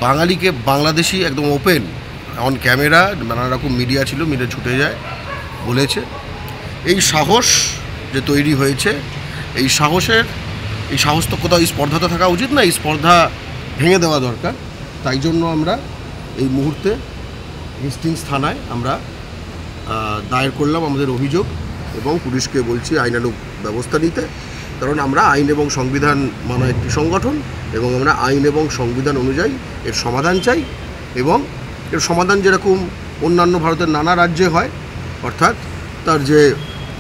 বাঙালিকে বাংলাদেশি একদম open on camera নানা রকম মিডিয়া ছিল, মিডিয়া ছুটে যায় বলেছে। এই সাহস যে তৈরি হয়েছে, এই সাহস তো কোথাও এই স্পর্ধাতে থাকা উচিত না, এই স্পর্ধা ভেঙে দেওয়া দরকার। তাই জন্য আমরা এই মুহূর্তে হেস্টিংস থানায় আমরা দায়ের করলাম আমাদের অভিযোগ এবং পুলিশকে বলছি আইনানুগ ব্যবস্থা নিতে। কারণ আমরা আইন এবং সংবিধান মানা একটি সংগঠন এবং আমরা আইন এবং সংবিধান অনুযায়ী এর সমাধান চাই। এবং এর সমাধান যেরকম অন্যান্য ভারতের নানা রাজ্যে হয়, অর্থাৎ তার যে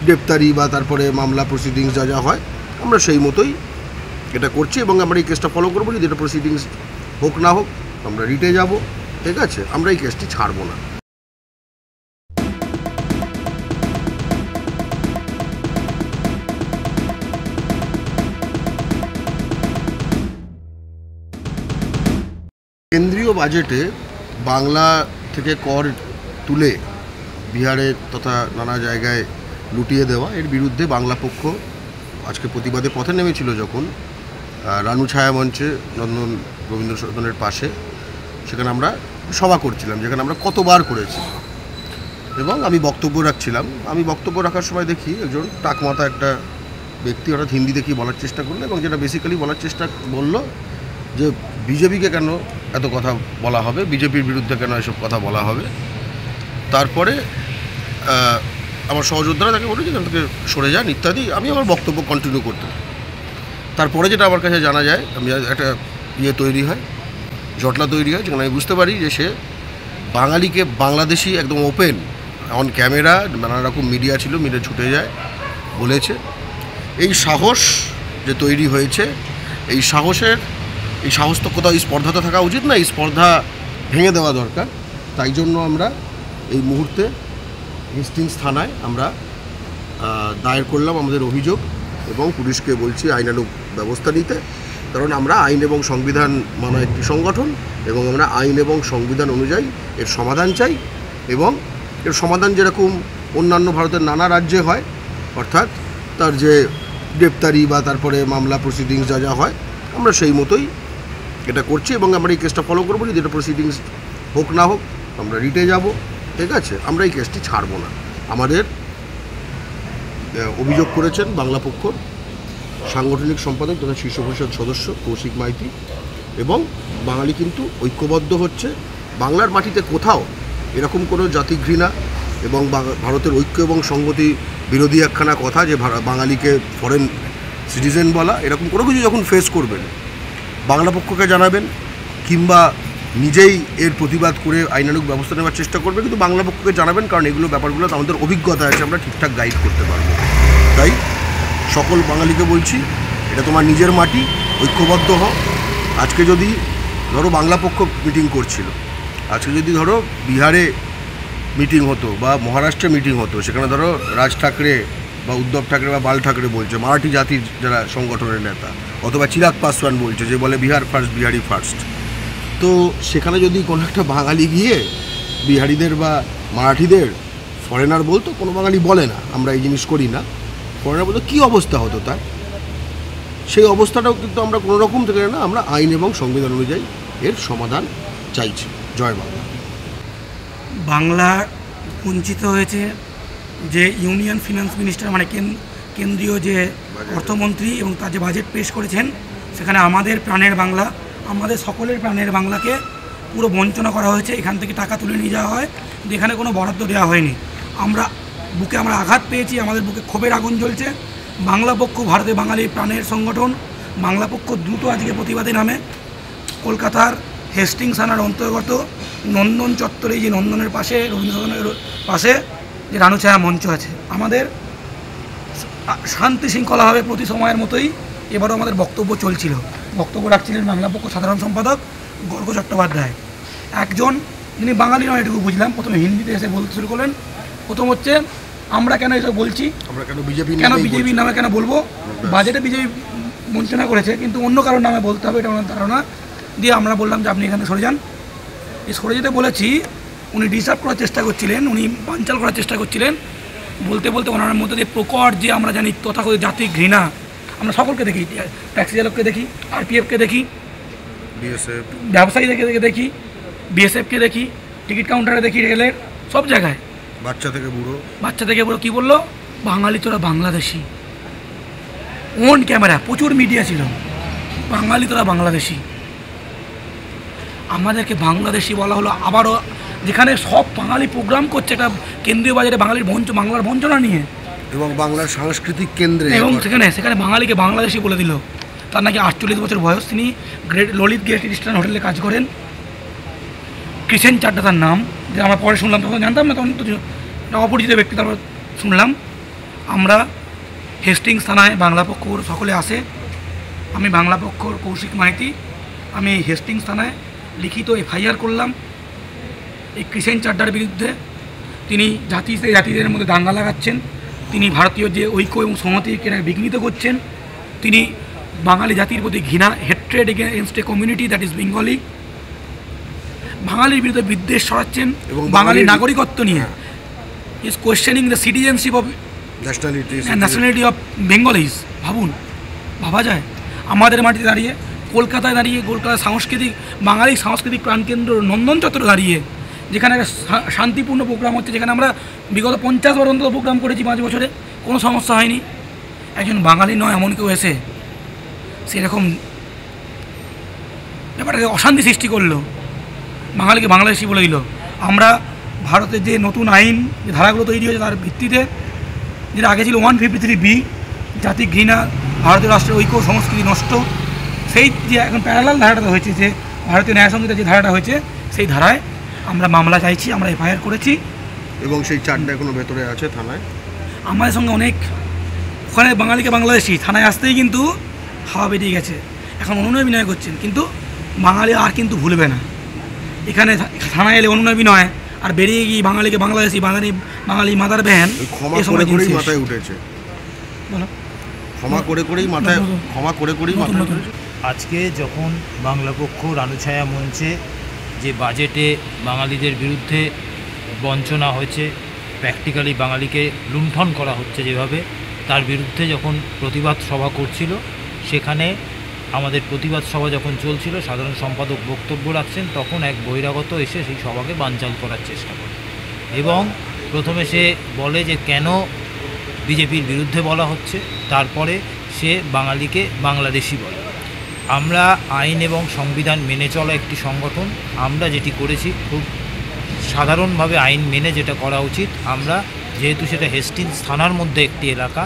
গ্রেপ্তারি বা তারপরে মামলা প্রসিডিংস যা হয়, আমরা সেই মতোই এটা করছি এবং আমরা এই কেসটা ফলো করবো। যদি এটা প্রসিডিংস হোক না হোক আমরা রিটে যাব, ঠিক আছে? আমরা এই কেসটি ছাড়বো না। কেন্দ্রীয় বাজেটে বাংলা থেকে কর তুলে বিহারে তথা নানা জায়গায় লুটিয়ে দেওয়া, এর বিরুদ্ধে বাংলা পক্ষ আজকে প্রতিবাদে পথে নেমেছিল। যখন রানু ছায়া মঞ্চে নন্দন রবীন্দ্র সদনের পাশে, সেখানে আমরা সভা করছিলাম, যেখানে আমরা কতবার করেছি এবং আমি বক্তব্য রাখছিলাম। আমি বক্তব্য রাখার সময় দেখি একজন টাকমাথা একটা ব্যক্তি হঠাৎ হিন্দি দেখি বলার চেষ্টা করলো এবং যেটা বেসিক্যালি বলার চেষ্টা বললো যে বিজেপিকে কেন এত কথা বলা হবে, বিজেপির বিরুদ্ধে কেন এসব কথা বলা হবে। তারপরে আমার সহযোদ্ধারা তাকে বলে যে এখান থেকে সরে যান ইত্যাদি। আমি আমার বক্তব্য কন্টিনিউ করতে, তারপরে যেটা আমার কাছে জানা যায়, আমি একটা তৈরি হয়, জটলা তৈরি হয়, যেখানে আমি বুঝতে পারি যে সে বাঙালিকে বাংলাদেশি একদম ওপেন অন ক্যামেরা নানা রকম মিডিয়া ছিল, মিডিয়া ছুটে যায় বলেছে। এই সাহস যে তৈরি হয়েছে, এই সাহস তো কোথাও এই স্পর্ধাতে থাকা উচিত না, এই স্পর্ধা ভেঙে দেওয়া দরকার। তাই জন্য আমরা এই মুহূর্তে হেস্টিংস থানায় আমরা দায়ের করলাম আমাদের অভিযোগ এবং পুলিশকে বলছি আইনানুগ ব্যবস্থা নিতে। কারণ আমরা আইন এবং সংবিধান মানা একটি সংগঠন এবং আমরা আইন এবং সংবিধান অনুযায়ী এর সমাধান চাই। এবং এর সমাধান যেরকম অন্যান্য ভারতের নানা রাজ্যে হয়, অর্থাৎ তার যে গ্রেপ্তারি বা তারপরে মামলা প্রসিডিংস যা হয়, আমরা সেই মতোই এটা করছি এবং আমরা এই কেসটা ফলো করবো। যদি এটা প্রসিডিংস হোক না হোক আমরা রিটে যাব, ঠিক আছে? আমরা এই কেসটি ছাড়বো না। আমাদের অভিযোগ করেছেন বাংলা পক্ষর সাংগঠনিক সম্পাদক তথা শীর্ষ পরিষদ সদস্য কৌশিক মাইতি। এবং বাঙালি কিন্তু ঐক্যবদ্ধ হচ্ছে। বাংলার মাটিতে কোথাও এরকম কোনো জাতি ঘৃণা এবং ভারতের ঐক্য এবং সংহতি বিরোধী একখানা কথা যে বাঙালিকে ফরেন সিটিজেন বলা, এরকম কোনো কিছু যখন ফেস করবেন বাংলা পক্ষকে জানাবেন কিংবা নিজেই এর প্রতিবাদ করে আইনানুগ ব্যবস্থা নেওয়ার চেষ্টা করবে, কিন্তু বাংলা পক্ষকে জানাবেন। কারণ এগুলো ব্যাপারগুলো আমাদের অভিজ্ঞতা আছে, আমরা ঠিকঠাক গাইড করতে পারবো। তাই সকল বাঙালিকে বলছি, এটা তোমার নিজের মাটি, ঐক্যবদ্ধ হও। আজকে যদি ধরো বাংলা পক্ষ মিটিং করছিল, আজকে যদি ধরো বিহারে মিটিং হতো বা মহারাষ্ট্রে মিটিং হতো, সেখানে ধরো রাজ ঠাকরে বা উদ্ধব ঠাকরে বা বাল ঠাকরে বলছে, মারাঠি জাতির যারা সংগঠনের নেতা, অথবা চিরাগ পাসওয়ান বলছে যে বলে বিহার ফার্স্ট, বিহারি ফার্স্ট। তো সেখানে যদি কোনো একটা বাঙালি গিয়ে বিহারিদের বা মারাঠিদের ফরেনার বলতো, কোনো বাঙালি বলে না, আমরা এই জিনিস করি না, ফরেনার বলতো, কী অবস্থা হতো তার? সেই অবস্থাটাও কিন্তু আমরা কোনো রকম থেকে না, আমরা আইন এবং সংবিধান অনুযায়ী এর সমাধান চাইছি। জয় বাংলা। বাংলা বঞ্চিত হয়েছে যে ইউনিয়ন ফিনান্স মিনিস্টার মানে কেন্দ্রীয় যে অর্থমন্ত্রী এবং তার যে বাজেট পেশ করেছেন, সেখানে আমাদের প্রাণের বাংলা, আমাদের সকলের প্রাণের বাংলাকে পুরো বঞ্চনা করা হয়েছে। এখান থেকে টাকা তুলে নিয়ে যাওয়া হয়, এখানে কোনো বরাদ্দ দেওয়া হয়নি। আমরা আঘাত পেয়েছি, আমাদের বুকে ক্ষোভের আগুন জ্বলছে। বাংলা পক্ষ ভারতে বাঙালির প্রাণের সংগঠন, বাংলা পক্ষ দ্রুত আজকে প্রতিবাদে নামে। কলকাতার হেস্টিংস থানার অন্তর্গত নন্দন চত্বরে, যে নন্দনের পাশে রবীন্দ্র সদনের পাশে যে রানু ছায়া মঞ্চ আছে, আমাদের শান্তি শৃঙ্খলাভাবে প্রতি সময়ের মতোই এবারও আমাদের বক্তব্য চলছিল। বক্তব্য রাখছিলেন বাংলা পক্ষ সাধারণ সম্পাদক গর্গ চট্টোপাধ্যায়, একজন যিনি বাঙালি নয় এটুকু বুঝলাম। প্রথমে হিন্দিতে এসে বলতে শুরু করলেন। প্রথম হচ্ছে, আমরা কেন এসব বলছি, আমরা কেন বিজেপির নামে কেন বলবো? বাজেটে বিজেপি বঞ্চনা করেছে, কিন্তু অন্য কারোর নামে বলতে হবে, এটা ওনার ধারণা। দিয়ে আমরা বললাম যে আপনি এখানে সরে যান। এই সরে যেতে বলেছি, উনি ডিস্টার্ব করার চেষ্টা করছিলেন, উনি বানচাল করার চেষ্টা করছিলেন। বলতে বলতে ওনার মধ্যে দিয়ে প্রকট যে আমরা জানি তথাকথিত জাতি ঘৃণা, আমরা সকলকে দেখি, ট্যাক্সি চালককে দেখি, আরপিএফকে দেখি, বিএসএফ ব্যবসায়ী দেখি, বিএসএফকে দেখি, টিকিট কাউন্টারে দেখি, রেলের সব জায়গায় বাচ্চা থেকে বুড়ো কী বললো, বাঙালি তোরা বাংলাদেশি। অন ক্যামেরা প্রচুর মিডিয়া ছিল, বাঙালি তোরা বাংলাদেশি। আমাদেরকে বাংলাদেশি বলা হলো। আবারও যেখানে সব বাঙালি প্রোগ্রাম করছে একটা কেন্দ্রীয় বাজারে বাংলার বঞ্চনা নিয়ে এবং বাংলার সাংস্কৃতিক কেন্দ্রে, এবং সেখানে বাঙালিকে বাংলাদেশি বলে দিল। তার নাকি 48 বছর বয়স, তিনি ললিত গ্রেট ইস্টার্ন হোটেলে কাজ করেন। ক্রিসেন্ট চাড্ডা তার নাম, যে আমরা পরে শুনলাম, তখন জানতাম না, তখন তো অপরিচিত ব্যক্তি, তারপর শুনলাম। আমরা হেস্টিংস থানায় বাংলা পক্ষ সকলে আসে, আমি বাংলা পক্ষর কৌশিক মাইতি, আমি হেস্টিংস থানায় লিখিত এফআইআর করলাম এই ক্রিসেন্ট চাড্ডার বিরুদ্ধে। তিনি জাতিদের মধ্যে দাঙ্গা লাগাচ্ছেন, তিনি ভারতীয় যে ঐক্য এবং সংহতিকে বিঘ্নিত করছেন, তিনি বাঙালি জাতির প্রতি ঘৃণা, hatred against a community that is Bengali, বাঙালির বিরুদ্ধে বিদ্বেষ ছড়াচ্ছেন এবং বাঙালির নাগরিকত্ব নিয়ে is questioning the citizenship of nationality of Bengalis. ভাবা যায় আমাদের মাটিতে দাঁড়িয়ে, কলকাতায় দাঁড়িয়ে, কলকাতার বাঙালি সাংস্কৃতিক প্রাণকেন্দ্র নন্দন চত্বরে দাঁড়িয়ে, যেখানে একটা শান্তিপূর্ণ প্রোগ্রাম হচ্ছে, যেখানে আমরা বিগত 50 বার অন্তত প্রোগ্রাম করেছি 5 বছরে, কোনো সমস্যা হয়নি। একজন বাঙালি নয় এমন কেউ এসে সেরকম ব্যাপারটাকে অশান্তি সৃষ্টি করলো, বাঙালিকে বাংলাদেশি বলে দিল। আমরা ভারতের যে নতুন আইন, যে ধারাগুলো তৈরি হয়েছে তার ভিত্তিতে, যেটা আগে ছিল 153B, জাতি ঘৃণা, ভারতীয় রাষ্ট্রের ঐক্য সংস্কৃতি নষ্ট, সেই যে এখন প্যারালাল ধারাটা হয়েছে, যে ভারতীয় ন্যায় সংহিতার যে ধারাটা হয়েছে, সেই ধারায় আমরা মামলা চাইছি, আমরা এফআইআর করেছি। এবং সেই চারটা এখনো ভেতরে আছে থানায়। আমাদের সঙ্গে অনেক, ওখানে বাঙালিকে বাংলাদেশি, থানায় আসতেই কিন্তু হাওয়া বেরিয়ে গেছে, এখন অনুনয় বিনয় করছেন, কিন্তু বাঙালি আর কিন্তু ভুলবে না। এখানে থানায় এলে অনুনয় বিনয়, আর বেরিয়ে গিয়ে বাঙালিকে বাংলাদেশি, বাঙালি মাথার ব্যান, ক্ষমা করে উঠেছে, ক্ষমা করেই মাথায় উঠেছে। আজকে যখন বাংলা পক্ষ রানুছায়া মঞ্চে যে বাজেটে বাঙালিদের বিরুদ্ধে বঞ্চনা হয়েছে, প্র্যাকটিক্যালি বাঙালিকে লুণ্ঠন করা হচ্ছে যেভাবে, তার বিরুদ্ধে যখন প্রতিবাদ সভা করছিল, সেখানে আমাদের প্রতিবাদ সভা যখন চলছিল, সাধারণ সম্পাদক বক্তব্য রাখছেন, তখন এক বহিরাগত এসে সেই সভাকে বানচাল করার চেষ্টা করে এবং প্রথমে সে বলে যে কেন বিজেপির বিরুদ্ধে বলা হচ্ছে, তারপরে সে বাঙালিকে বাংলাদেশি বলে। আমরা আইন এবং সংবিধান মেনে চলা একটি সংগঠন, আমরা যেটি করেছি খুব সাধারণভাবে আইন মেনে যেটা করা উচিত, আমরা যেহেতু সেটা হেস্টিংস থানার মধ্যে একটি এলাকা,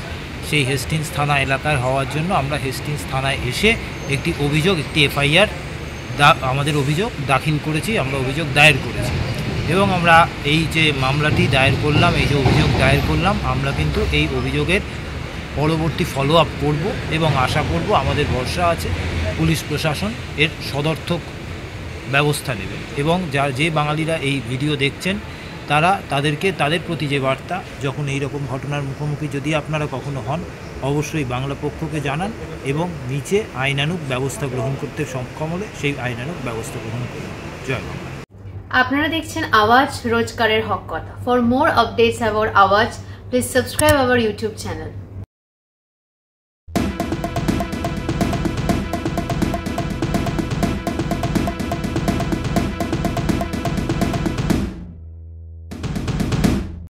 সেই হেস্টিংস থানা এলাকায় হওয়ার জন্য আমরা হেস্টিংস থানায় এসে একটি এফআইআর আমাদের অভিযোগ দাখিল করেছি, আমরা অভিযোগ দায়ের করেছি এবং আমরা এই যে মামলাটি দায়ের করলাম, এই যে অভিযোগ দায়ের করলাম, আমরা কিন্তু এই অভিযোগের পরবর্তী ফলো আপ করব এবং আশা করব, আমাদের ভরসা আছে পুলিশ প্রশাসন এর সদর্থক ব্যবস্থা নেবে এবং যে বাঙালিরা এই ভিডিও দেখছেন তাদের প্রতি যে বার্তা, যখন এই রকম ঘটনার মুখোমুখি যদি আপনারা কখনো হন, অবশ্যই বাংলা পক্ষকে জানান এবং নিচে আইনানুগ ব্যবস্থা গ্রহণ করতে সক্ষম হলে সেই আইনানুগ ব্যবস্থা গ্রহণ করুন। জয় বাংলা। আপনারা দেখছেন আওয়াজ, রোজকারের হক কথা। ফর মোর আপডেটস অ্যাবাউট আওয়াজ, please subscribe our YouTube channel.